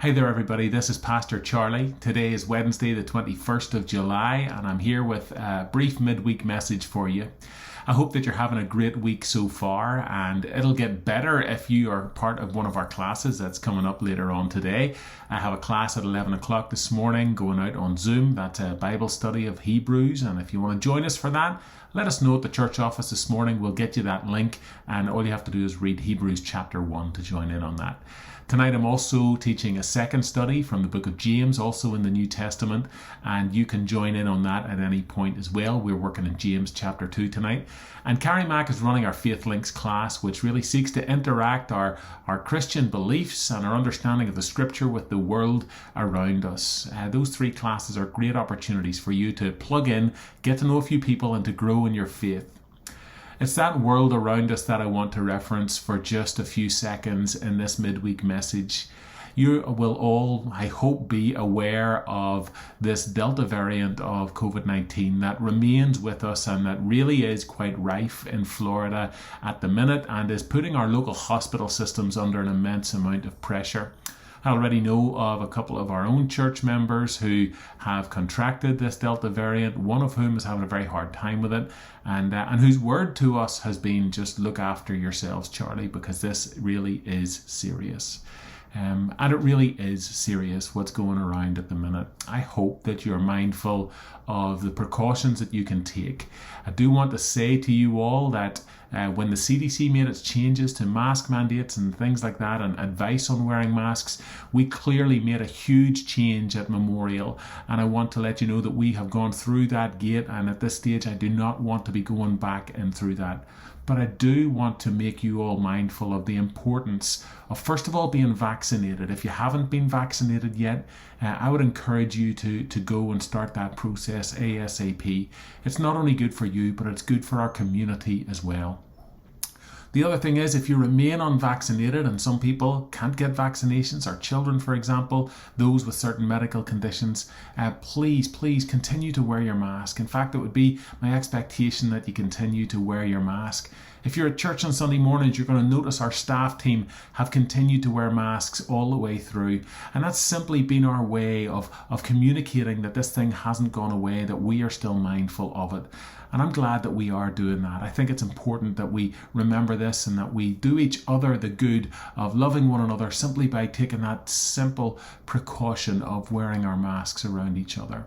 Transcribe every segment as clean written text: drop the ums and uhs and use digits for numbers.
Hi there everybody, this is Pastor Charlie. Today is Wednesday the 21st of July and I'm here with a brief midweek message for you. I hope that you're having a great week so far, and it'll get better if you are part of one of our classes that's coming up later on today. I have a class at 11 o'clock this morning going out on Zoom. That's a Bible study of Hebrews, and if you want to join us for that, let us know at the church office this morning. We'll get you that link, and all you have to do is read Hebrews chapter 1 to join in on that. Tonight I'm also teaching a second study from the book of James, also in the New Testament, and you can join in on that at any point as well. We're working in James chapter 2 tonight. And Carrie Mack is running our Faith Links class, which really seeks to interact our Christian beliefs and our understanding of the scripture with the world around us. Those three classes are great opportunities for you to plug in, get to know a few people, and to grow in your faith. It's that world around us that I want to reference for just a few seconds in this midweek message. You will all, I hope, be aware of this Delta variant of COVID-19 that remains with us and that really is quite rife in Florida at the minute and is putting our local hospital systems under an immense amount of pressure. I already know of a couple of our own church members who have contracted this Delta variant, one of whom is having a very hard time with it, and whose word to us has been, just look after yourselves, Charlie, because this really is serious. And it really is serious what's going around at the minute. I hope that you're mindful of the precautions that you can take. I do want to say to you all that when the CDC made its changes to mask mandates and things like that and advice on wearing masks, we clearly made a huge change at Memorial, and I want to let you know that we have gone through that gate, and at this stage I do not want to be going back in through that. But I do want to make you all mindful of the importance of, first of all, being vaccinated. If you haven't been vaccinated yet, I would encourage you to go and start that process ASAP. It's not only good for you, but it's good for our community as well. The other thing is, if you remain unvaccinated, and some people can't get vaccinations, our children, for example, those with certain medical conditions, please continue to wear your mask. In fact, it would be my expectation that you continue to wear your mask. If you're at church on Sunday mornings, you're going to notice our staff team have continued to wear masks all the way through. And that's simply been our way of communicating that this thing hasn't gone away, that we are still mindful of it. And I'm glad that we are doing that. I think it's important that we remember this and that we do each other the good of loving one another simply by taking that simple precaution of wearing our masks around each other.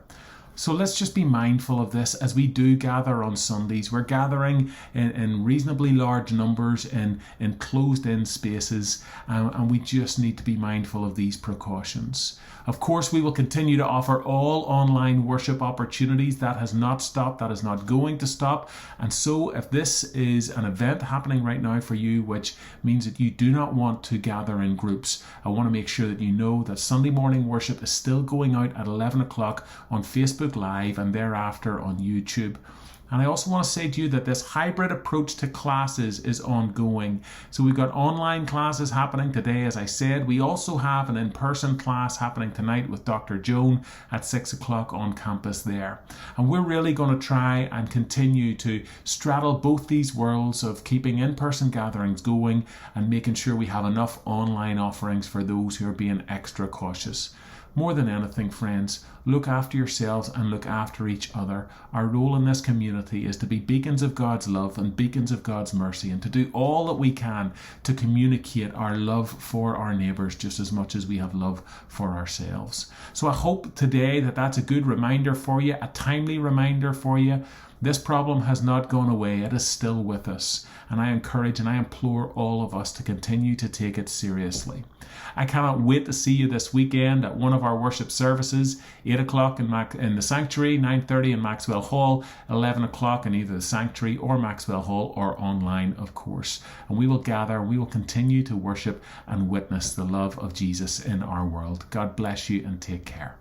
So let's just be mindful of this as we do gather on Sundays. We're gathering in reasonably large numbers in closed-in spaces, and we just need to be mindful of these precautions. Of course, we will continue to offer all online worship opportunities. That has not stopped. That is not going to stop. And so if this is an event happening right now for you, which means that you do not want to gather in groups, I want to make sure that you know that Sunday morning worship is still going out at 11 o'clock on Facebook Live and thereafter on YouTube. And I also want to say to you that this hybrid approach to classes is ongoing. So we've got online classes happening today, as I said. We also have an in-person class happening tonight with Dr. Joan at 6 o'clock on campus there. And we're really going to try and continue to straddle both these worlds of keeping in-person gatherings going and making sure we have enough online offerings for those who are being extra cautious. More than anything, friends, look after yourselves and look after each other. Our role in this community is to be beacons of God's love and beacons of God's mercy, and to do all that we can to communicate our love for our neighbours just as much as we have love for ourselves. So I hope today that that's a good reminder for you, a timely reminder for you. This problem has not gone away. It is still with us. And I encourage and I implore all of us to continue to take it seriously. I cannot wait to see you this weekend at one of our worship services, 8 o'clock in the Sanctuary, 9:30 in Maxwell Hall, 11 o'clock in either the Sanctuary or Maxwell Hall, or online, of course. And we will gather, we will continue to worship and witness the love of Jesus in our world. God bless you and take care.